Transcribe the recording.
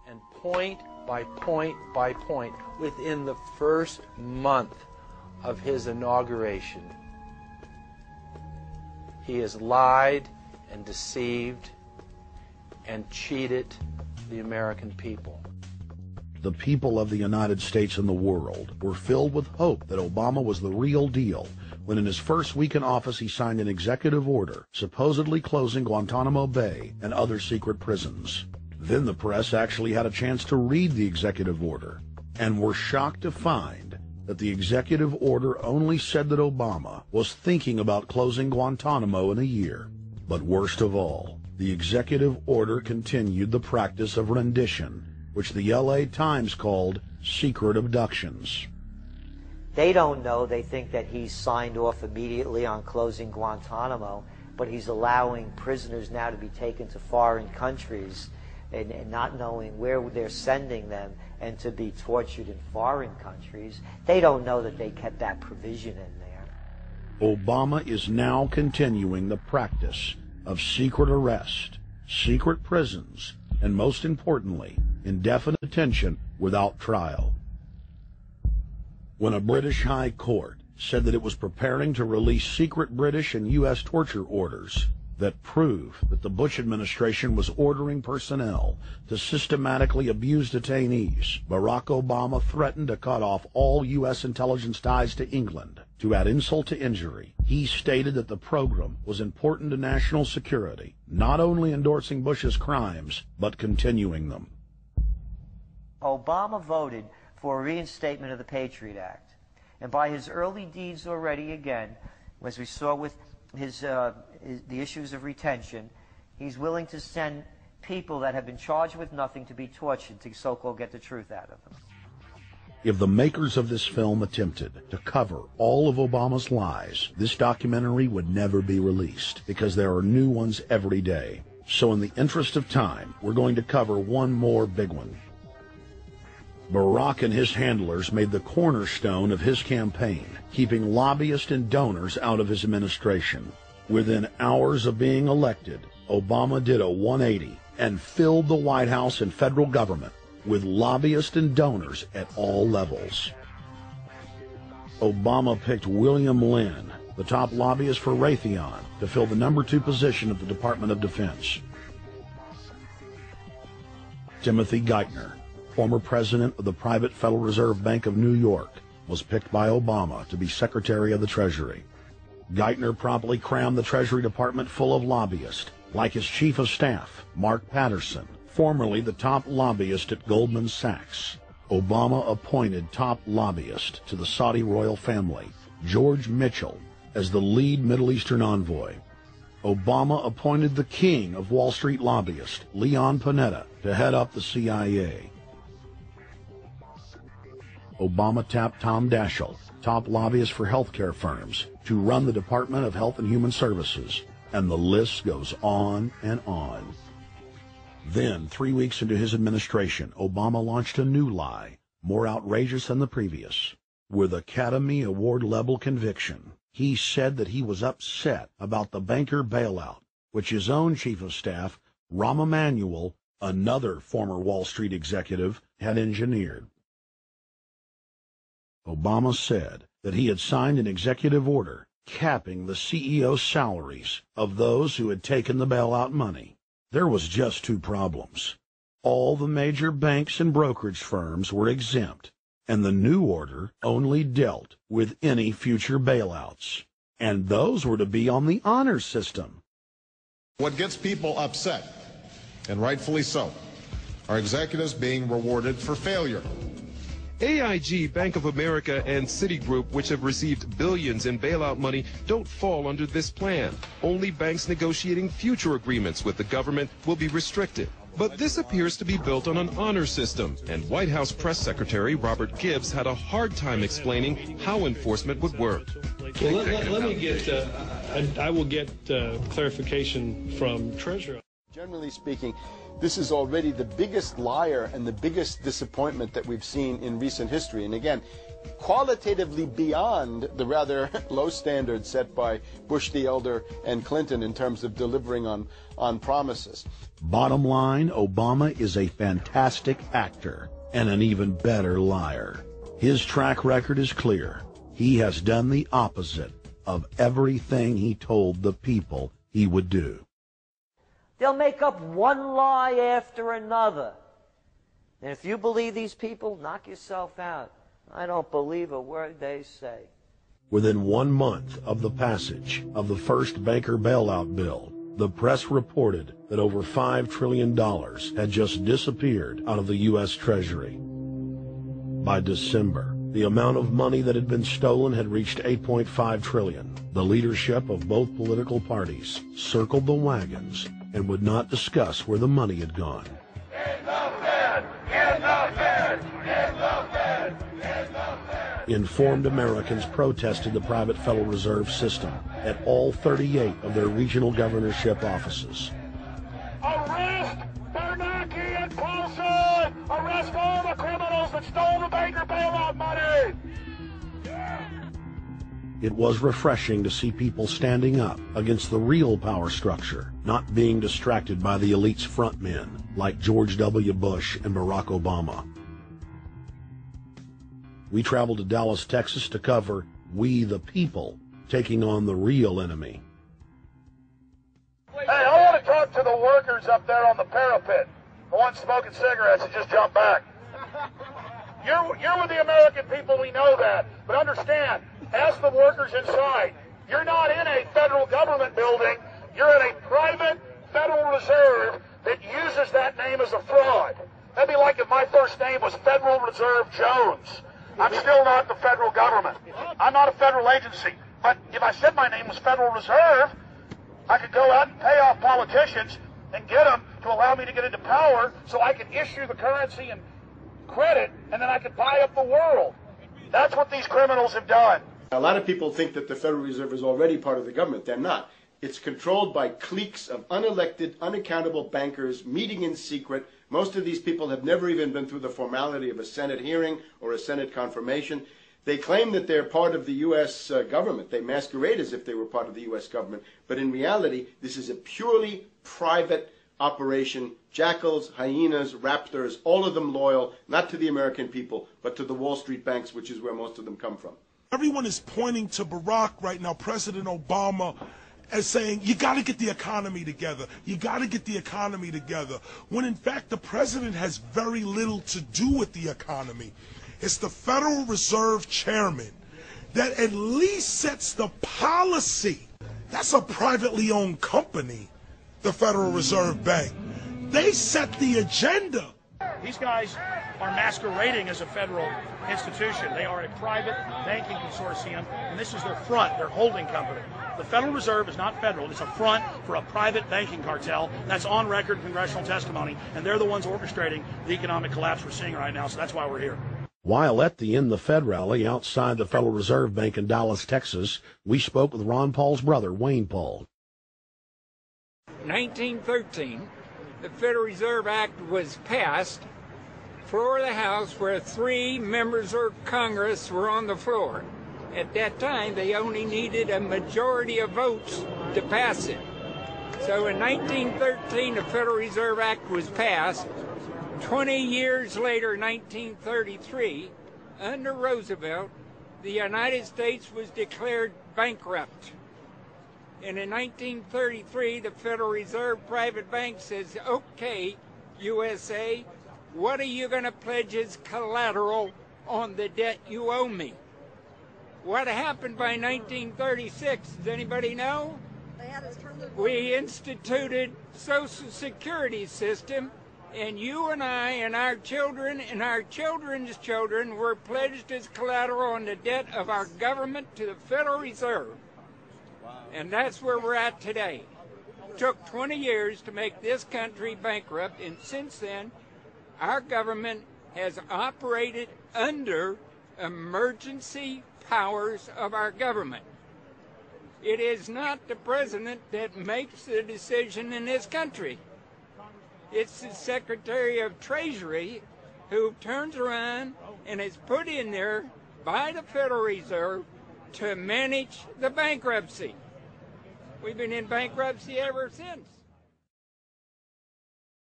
And point by point by point, within the first month of his inauguration, he has lied and deceived and cheated the American people. The people of the United States and the world were filled with hope that Obama was the real deal when in his first week in office he signed an executive order supposedly closing Guantanamo Bay and other secret prisons. Then the press actually had a chance to read the executive order and were shocked to find that the executive order only said that Obama was thinking about closing Guantanamo in a year. But worst of all, the executive order continued the practice of rendition, which the LA Times called secret abductions. They don't know. They think that he's signed off immediately on closing Guantanamo, but he's allowing prisoners now to be taken to foreign countries and not knowing where they're sending them and to be tortured in foreign countries. They don't know that they kept that provision in there. Obama is now continuing the practice of secret arrest, secret prisons, and most importantly, indefinite detention without trial. When a British High Court said that it was preparing to release secret British and U.S. torture orders that prove that the Bush administration was ordering personnel to systematically abuse detainees, Barack Obama threatened to cut off all U.S. intelligence ties to England. To add insult to injury, he stated that the program was important to national security, not only endorsing Bush's crimes, but continuing them. Obama voted for a reinstatement of the Patriot Act. And by his early deeds already, again, as we saw with the issues of retention, he's willing to send people that have been charged with nothing to be tortured to so-called get the truth out of them. If the makers of this film attempted to cover all of Obama's lies, this documentary would never be released because there are new ones every day. So in the interest of time, we're going to cover one more big one. Barack and his handlers made the cornerstone of his campaign, keeping lobbyists and donors out of his administration. Within hours of being elected, Obama did a 180 and filled the White House and federal government with lobbyists and donors at all levels. Obama picked William Lynn, the top lobbyist for Raytheon, to fill the number 2 position at the Department of Defense. Timothy Geithner, former president of the private Federal Reserve Bank of New York, was picked by Obama to be Secretary of the Treasury. Geithner promptly crammed the Treasury Department full of lobbyists, like his Chief of Staff, Mark Patterson, formerly the top lobbyist at Goldman Sachs. Obama appointed top lobbyist to the Saudi royal family, George Mitchell, as the lead Middle Eastern envoy. Obama appointed the king of Wall Street lobbyists, Leon Panetta, to head up the CIA. Obama tapped Tom Daschle, top lobbyist for healthcare firms, to run the Department of Health and Human Services, and the list goes on and on. Then, 3 weeks into his administration, Obama launched a new lie, more outrageous than the previous. With Academy Award-level conviction, he said that he was upset about the banker bailout, which his own Chief of Staff, Rahm Emanuel, another former Wall Street executive, had engineered. Obama said that he had signed an executive order capping the CEO salaries of those who had taken the bailout money. There was just 2 problems. All the major banks and brokerage firms were exempt, and the new order only dealt with any future bailouts. And those were to be on the honor system. What gets people upset, and rightfully so, are executives being rewarded for failure. AIG, Bank of America, and Citigroup, which have received billions in bailout money, don't fall under this plan. Only banks negotiating future agreements with the government will be restricted. But this appears to be built on an honor system, and White House Press Secretary Robert Gibbs had a hard time explaining how enforcement would work. Well, let me get, I will get clarification from Treasurer. Generally speaking, this is already the biggest liar and the biggest disappointment that we've seen in recent history. And again, qualitatively beyond the rather low standards set by Bush the Elder and Clinton in terms of delivering on promises. Bottom line, Obama is a fantastic actor and an even better liar. His track record is clear. He has done the opposite of everything he told the people he would do. They'll make up one lie after another. And if you believe these people, knock yourself out. I don't believe a word they say. Within 1 month of the passage of the first banker bailout bill, the press reported that over $5 trillion had just disappeared out of the U.S. Treasury. By December, the amount of money that had been stolen had reached $8.5 trillion. The leadership of both political parties circled the wagons and would not discuss where the money had gone. In the Fed! In the Fed! In the Fed! In the Fed! Informed Americans protested the private Federal Reserve System at all 38 of their regional governorship offices. Arrest Bernanke and Paulson! Arrest all the criminals that stole the banker bailout money! It was refreshing to see people standing up against the real power structure, not being distracted by the elite's frontmen like George W. Bush and Barack Obama. We traveled to Dallas, Texas to cover We the People taking on the real enemy. Hey, I want to talk to the workers up there on the parapet, the ones smoking cigarettes and just jump back. You're with the American people, we know that, but understand, ask the workers inside. You're not in a federal government building. You're in a private Federal Reserve that uses that name as a fraud. That'd be like if my first name was Federal Reserve Jones. I'm still not the federal government. I'm not a federal agency. But if I said my name was Federal Reserve, I could go out and pay off politicians and get them to allow me to get into power so I could issue the currency and credit, and then I could buy up the world. That's what these criminals have done. A lot of people think that the Federal Reserve is already part of the government. They're not. It's controlled by cliques of unelected, unaccountable bankers meeting in secret. Most of these people have never even been through the formality of a Senate hearing or a Senate confirmation. They claim that they're part of the U.S. government. They masquerade as if they were part of the U.S. government. But in reality, this is a purely private operation. Jackals, hyenas, raptors, all of them loyal, not to the American people, but to the Wall Street banks, which is where most of them come from. Everyone is pointing to Barack right now, President Obama, as saying, you got to get the economy together. You got to get the economy together. When in fact, the president has very little to do with the economy. It's the Federal Reserve Chairman that at least sets the policy. That's a privately owned company, the Federal Reserve Bank. They set the agenda. These guys are masquerading as a federal institution. They are a private banking consortium, and this is their front, their holding company. The Federal Reserve is not federal. It's a front for a private banking cartel. That's on record in congressional testimony, and they're the ones orchestrating the economic collapse we're seeing right now, so that's why we're here. While at the End the Fed rally outside the Federal Reserve Bank in Dallas, Texas, we spoke with Ron Paul's brother, Wayne Paul. 1913, the Federal Reserve Act was passed, floor of the House, where 3 members of Congress were on the floor. At that time, they only needed a majority of votes to pass it. So in 1913, the Federal Reserve Act was passed. 20 years later, 1933, under Roosevelt, the United States was declared bankrupt. And in 1933, the Federal Reserve Private Bank says, okay, USA, what are you going to pledge as collateral on the debt you owe me? What happened by 1936? Does anybody know? We instituted Social Security system, and you and I and our children and our children's children were pledged as collateral on the debt of our government to the Federal Reserve. And that's where we're at today. It took 20 years to make this country bankrupt, and since then, our government has operated under emergency powers of our government. It is not the president that makes the decision in this country. It's the Secretary of Treasury who turns around and is put in there by the Federal Reserve to manage the bankruptcy. We've been in bankruptcy ever since.